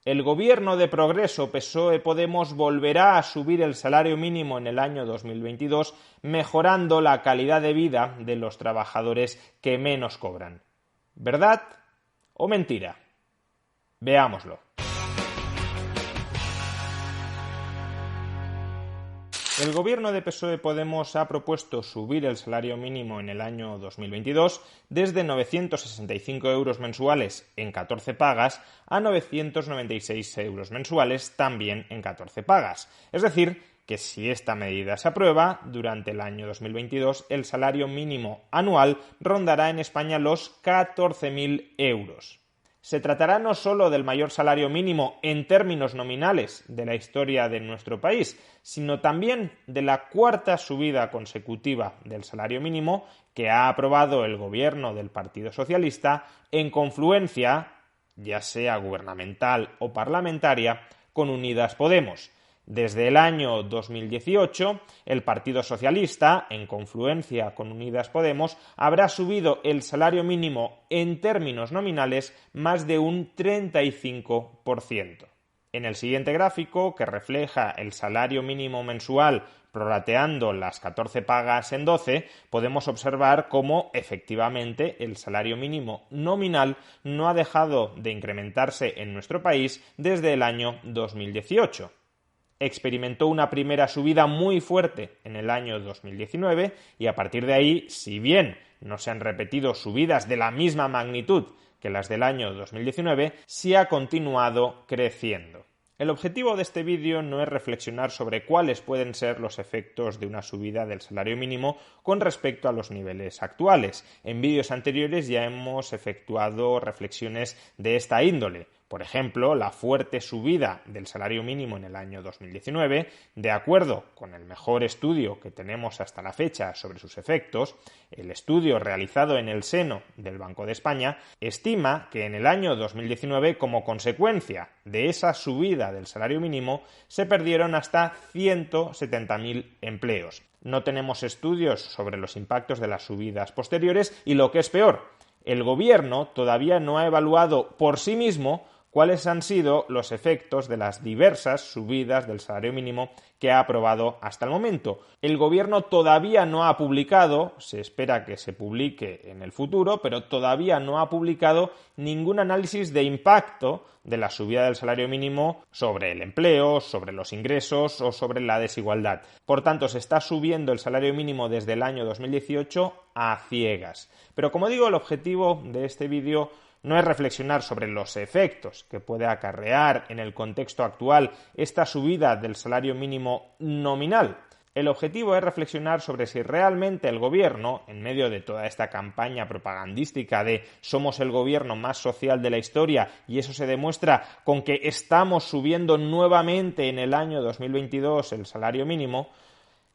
El gobierno de Progreso PSOE-Podemos volverá a subir el salario mínimo en el año 2022, mejorando la calidad de vida de los trabajadores que menos cobran. ¿Verdad o mentira? Veámoslo. El gobierno de PSOE-Podemos ha propuesto subir el salario mínimo en el año 2022 desde 965 euros mensuales en 14 pagas a 996 euros mensuales también en 14 pagas. Es decir, que si esta medida se aprueba, durante el año 2022 el salario mínimo anual rondará en España los 14.000 euros. Se tratará no solo del mayor salario mínimo en términos nominales de la historia de nuestro país, sino también de la cuarta subida consecutiva del salario mínimo que ha aprobado el gobierno del Partido Socialista en confluencia, ya sea gubernamental o parlamentaria, con Unidas Podemos. Desde el año 2018, el Partido Socialista, en confluencia con Unidas Podemos, habrá subido el salario mínimo en términos nominales más de un 35%. En el siguiente gráfico, que refleja el salario mínimo mensual prorrateando las 14 pagas en 12, podemos observar cómo efectivamente el salario mínimo nominal no ha dejado de incrementarse en nuestro país desde el año 2018. Experimentó una primera subida muy fuerte en el año 2019 y a partir de ahí, si bien no se han repetido subidas de la misma magnitud que las del año 2019, sí ha continuado creciendo. El objetivo de este vídeo no es reflexionar sobre cuáles pueden ser los efectos de una subida del salario mínimo con respecto a los niveles actuales. En vídeos anteriores ya hemos efectuado reflexiones de esta índole. Por ejemplo, la fuerte subida del salario mínimo en el año 2019, de acuerdo con el mejor estudio que tenemos hasta la fecha sobre sus efectos, el estudio realizado en el seno del Banco de España, estima que en el año 2019, como consecuencia de esa subida del salario mínimo, se perdieron hasta 170.000 empleos. No tenemos estudios sobre los impactos de las subidas posteriores y, lo que es peor, el gobierno todavía no ha evaluado por sí mismo cuáles han sido los efectos de las diversas subidas del salario mínimo que ha aprobado hasta el momento. El gobierno todavía no ha publicado, se espera que se publique en el futuro, pero todavía no ha publicado ningún análisis de impacto de la subida del salario mínimo sobre el empleo, sobre los ingresos o sobre la desigualdad. Por tanto, se está subiendo el salario mínimo desde el año 2018 a ciegas. Pero como digo, el objetivo de este vídeo no es reflexionar sobre los efectos que puede acarrear en el contexto actual esta subida del salario mínimo nominal. El objetivo es reflexionar sobre si realmente el gobierno, en medio de toda esta campaña propagandística de somos el gobierno más social de la historia, y eso se demuestra con que estamos subiendo nuevamente en el año 2022 el salario mínimo.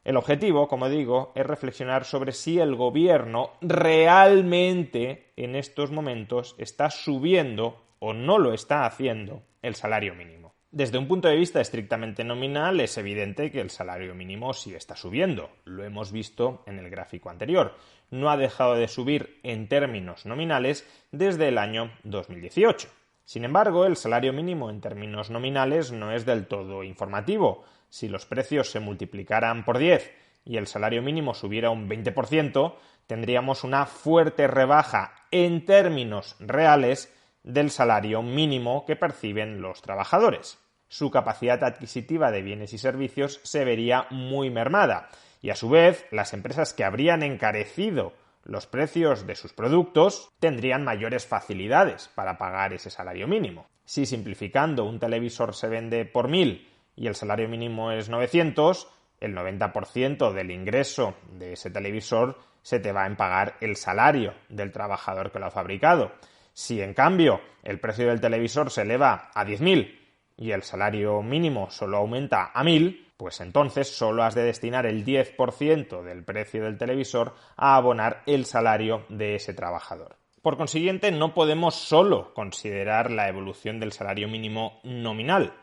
El objetivo, como digo, es reflexionar sobre si el gobierno realmente en estos momentos está subiendo o no lo está haciendo el salario mínimo. Desde un punto de vista estrictamente nominal es evidente que el salario mínimo sí está subiendo. Lo hemos visto en el gráfico anterior. No ha dejado de subir en términos nominales desde el año 2018. Sin embargo, el salario mínimo en términos nominales no es del todo informativo. Si los precios se multiplicaran por 10 y el salario mínimo subiera un 20%, tendríamos una fuerte rebaja en términos reales del salario mínimo que perciben los trabajadores. Su capacidad adquisitiva de bienes y servicios se vería muy mermada y, a su vez, las empresas que habrían encarecido los precios de sus productos tendrían mayores facilidades para pagar ese salario mínimo. Si, simplificando, un televisor se vende por 1.000 y el salario mínimo es 900, el 90% del ingreso de ese televisor se te va en pagar el salario del trabajador que lo ha fabricado. Si, en cambio, el precio del televisor se eleva a 10.000 y el salario mínimo solo aumenta a 1.000, pues entonces solo has de destinar el 10% del precio del televisor a abonar el salario de ese trabajador. Por consiguiente, no podemos solo considerar la evolución del salario mínimo nominal.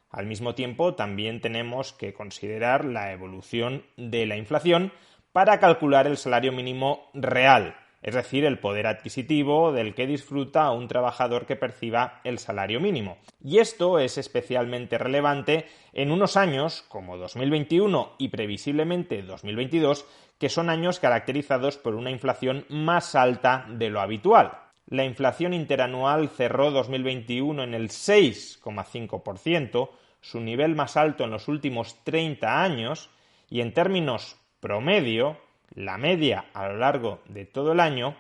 Al mismo tiempo, también tenemos que considerar la evolución de la inflación para calcular el salario mínimo real, es decir, el poder adquisitivo del que disfruta un trabajador que perciba el salario mínimo. Y esto es especialmente relevante en unos años como 2021 y previsiblemente 2022, que son años caracterizados por una inflación más alta de lo habitual. La inflación interanual cerró 2021 en el 6,5%, su nivel más alto en los últimos 30 años, y en términos promedio, la media a lo largo de todo el año,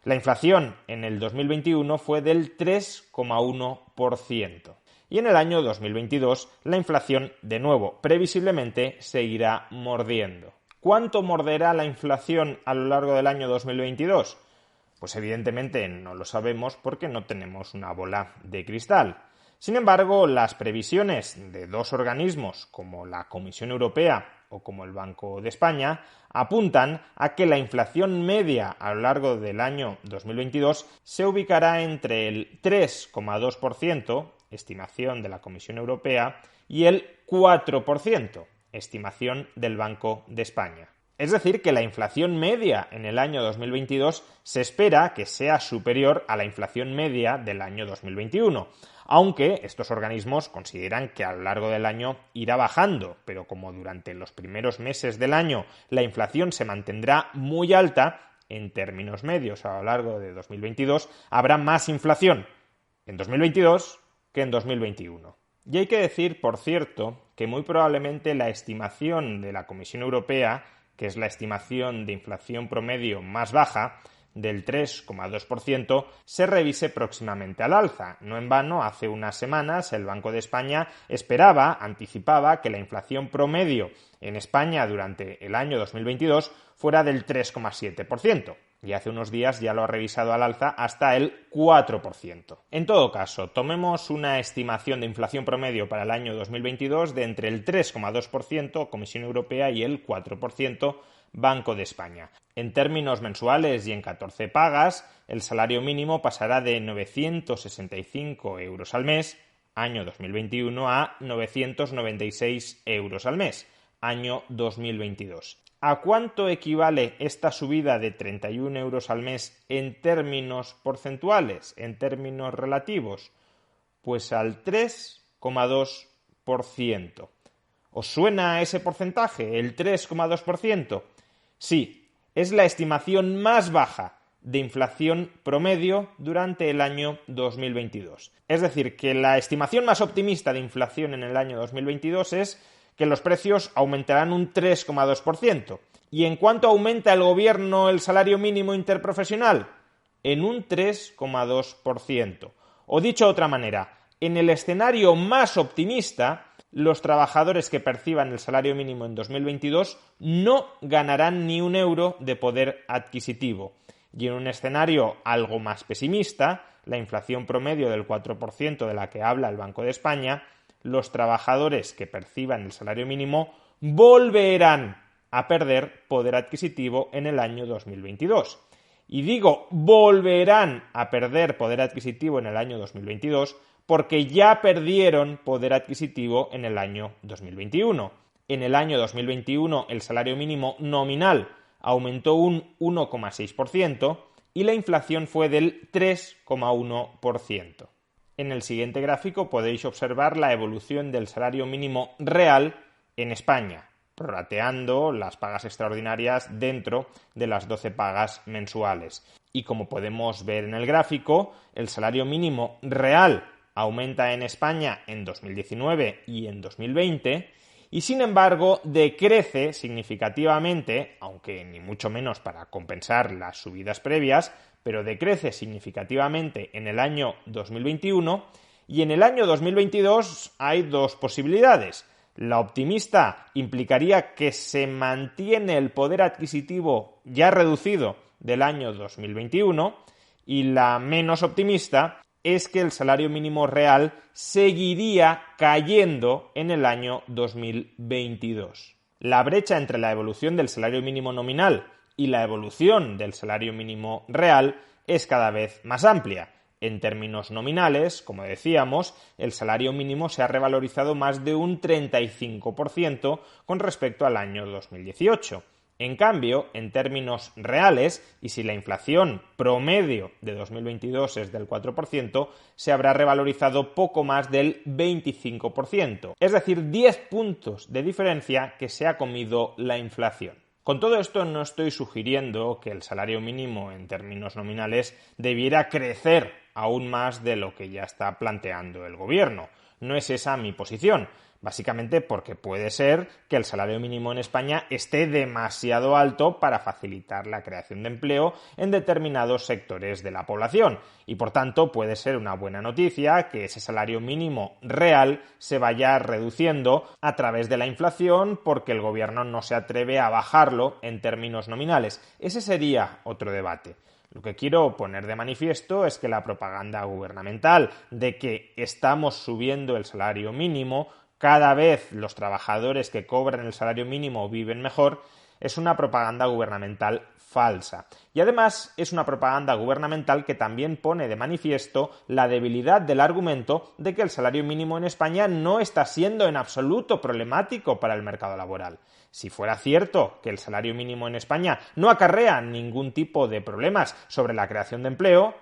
la inflación en el 2021 fue del 3,1%. Y en el año 2022 la inflación, de nuevo, previsiblemente seguirá mordiendo. ¿Cuánto morderá la inflación a lo largo del año 2022? Pues evidentemente no lo sabemos porque no tenemos una bola de cristal. Sin embargo, las previsiones de dos organismos como la Comisión Europea o como el Banco de España apuntan a que la inflación media a lo largo del año 2022 se ubicará entre el 3,2%, estimación de la Comisión Europea, y el 4%, estimación del Banco de España. Es decir, que la inflación media en el año 2022 se espera que sea superior a la inflación media del año 2021, aunque estos organismos consideran que a lo largo del año irá bajando, pero como durante los primeros meses del año la inflación se mantendrá muy alta, en términos medios a lo largo de 2022 habrá más inflación en 2022 que en 2021. Y hay que decir, por cierto, que muy probablemente la estimación de la Comisión Europea, que es la estimación de inflación promedio más baja, del 3,2%, se revise próximamente al alza. No en vano, hace unas semanas el Banco de España anticipaba que la inflación promedio en España durante el año 2022 fuera del 3,7%. Y hace unos días ya lo ha revisado al alza hasta el 4%. En todo caso, tomemos una estimación de inflación promedio para el año 2022 de entre el 3,2% Comisión Europea y el 4% Banco de España. En términos mensuales y en 14 pagas, el salario mínimo pasará de 965 euros al mes, año 2021, a 996 euros al mes, año 2022. ¿A cuánto equivale esta subida de 31 euros al mes en términos porcentuales, en términos relativos? Pues al 3,2%. ¿Os suena ese porcentaje, el 3,2%? Sí, es la estimación más baja de inflación promedio durante el año 2022. Es decir, que la estimación más optimista de inflación en el año 2022 es que los precios aumentarán un 3,2%. ¿Y en cuánto aumenta el gobierno el salario mínimo interprofesional? En un 3,2%. O dicho de otra manera, en el escenario más optimista, los trabajadores que perciban el salario mínimo en 2022 no ganarán ni un euro de poder adquisitivo. Y en un escenario algo más pesimista, la inflación promedio del 4% de la que habla el Banco de España, los trabajadores que perciban el salario mínimo volverán a perder poder adquisitivo en el año 2022. Y digo volverán a perder poder adquisitivo en el año 2022 porque ya perdieron poder adquisitivo en el año 2021. En el año 2021 el salario mínimo nominal aumentó un 1,6% y la inflación fue del 3,1%. En el siguiente gráfico podéis observar la evolución del salario mínimo real en España, prorrateando las pagas extraordinarias dentro de las 12 pagas mensuales. Y como podemos ver en el gráfico, el salario mínimo real aumenta en España en 2019 y en 2020 y sin embargo decrece significativamente, aunque ni mucho menos para compensar las subidas previas, pero decrece significativamente en el año 2021 y en el año 2022 hay dos posibilidades. La optimista implicaría que se mantiene el poder adquisitivo ya reducido del año 2021 y la menos optimista es que el salario mínimo real seguiría cayendo en el año 2022. La brecha entre la evolución del salario mínimo nominal y la evolución del salario mínimo real es cada vez más amplia. En términos nominales, como decíamos, el salario mínimo se ha revalorizado más de un 35% con respecto al año 2018. En cambio, en términos reales, y si la inflación promedio de 2022 es del 4%, se habrá revalorizado poco más del 25%, es decir, 10 puntos de diferencia que se ha comido la inflación. Con todo esto no estoy sugiriendo que el salario mínimo en términos nominales debiera crecer aún más de lo que ya está planteando el gobierno. No es esa mi posición. Básicamente porque puede ser que el salario mínimo en España esté demasiado alto para facilitar la creación de empleo en determinados sectores de la población y por tanto puede ser una buena noticia que ese salario mínimo real se vaya reduciendo a través de la inflación porque el gobierno no se atreve a bajarlo en términos nominales. Ese sería otro debate. Lo que quiero poner de manifiesto es que la propaganda gubernamental de que estamos subiendo el salario mínimo, cada vez los trabajadores que cobran el salario mínimo viven mejor, es una propaganda gubernamental falsa. Y además es una propaganda gubernamental que también pone de manifiesto la debilidad del argumento de que el salario mínimo en España no está siendo en absoluto problemático para el mercado laboral. Si fuera cierto que el salario mínimo en España no acarrea ningún tipo de problemas sobre la creación de empleo,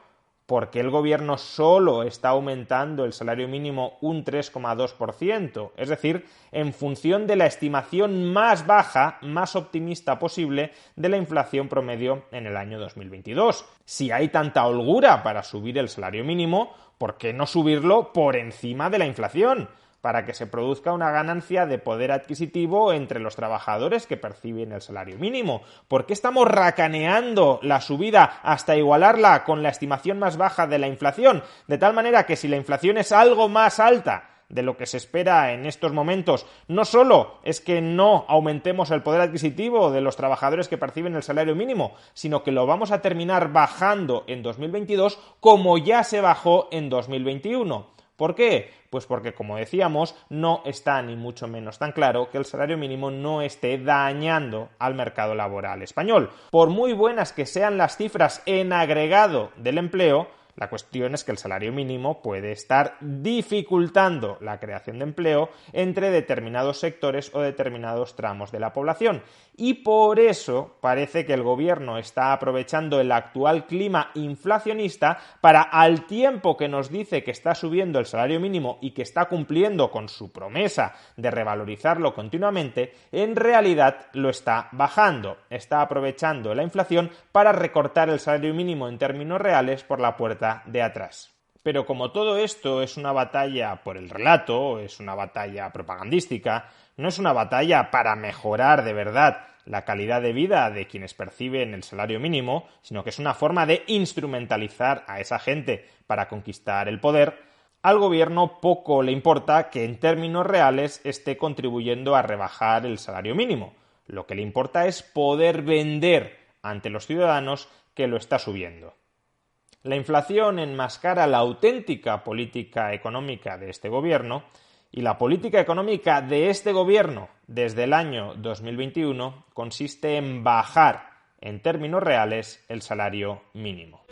¿por qué el gobierno solo está aumentando el salario mínimo un 3,2%? Es decir, en función de la estimación más baja, más optimista posible de la inflación promedio en el año 2022. Si hay tanta holgura para subir el salario mínimo, ¿por qué no subirlo por encima de la inflación? Para que se produzca una ganancia de poder adquisitivo entre los trabajadores que perciben el salario mínimo. ¿Por qué estamos racaneando la subida hasta igualarla con la estimación más baja de la inflación? De tal manera que si la inflación es algo más alta de lo que se espera en estos momentos, no solo es que no aumentemos el poder adquisitivo de los trabajadores que perciben el salario mínimo, sino que lo vamos a terminar bajando en 2022 como ya se bajó en 2021. ¿Por qué? Pues porque, como decíamos, no está ni mucho menos tan claro que el salario mínimo no esté dañando al mercado laboral español. Por muy buenas que sean las cifras en agregado del empleo, la cuestión es que el salario mínimo puede estar dificultando la creación de empleo entre determinados sectores o determinados tramos de la población. Y por eso parece que el gobierno está aprovechando el actual clima inflacionista para, al tiempo que nos dice que está subiendo el salario mínimo y que está cumpliendo con su promesa de revalorizarlo continuamente, en realidad lo está bajando. Está aprovechando la inflación para recortar el salario mínimo en términos reales por la puerta de atrás. Pero como todo esto es una batalla por el relato, es una batalla propagandística, no es una batalla para mejorar de verdad la calidad de vida de quienes perciben el salario mínimo, sino que es una forma de instrumentalizar a esa gente para conquistar el poder, al gobierno poco le importa que en términos reales esté contribuyendo a rebajar el salario mínimo. Lo que le importa es poder vender ante los ciudadanos que lo está subiendo. La inflación enmascara la auténtica política económica de este gobierno y la política económica de este gobierno desde el año 2021 consiste en bajar en términos reales el salario mínimo.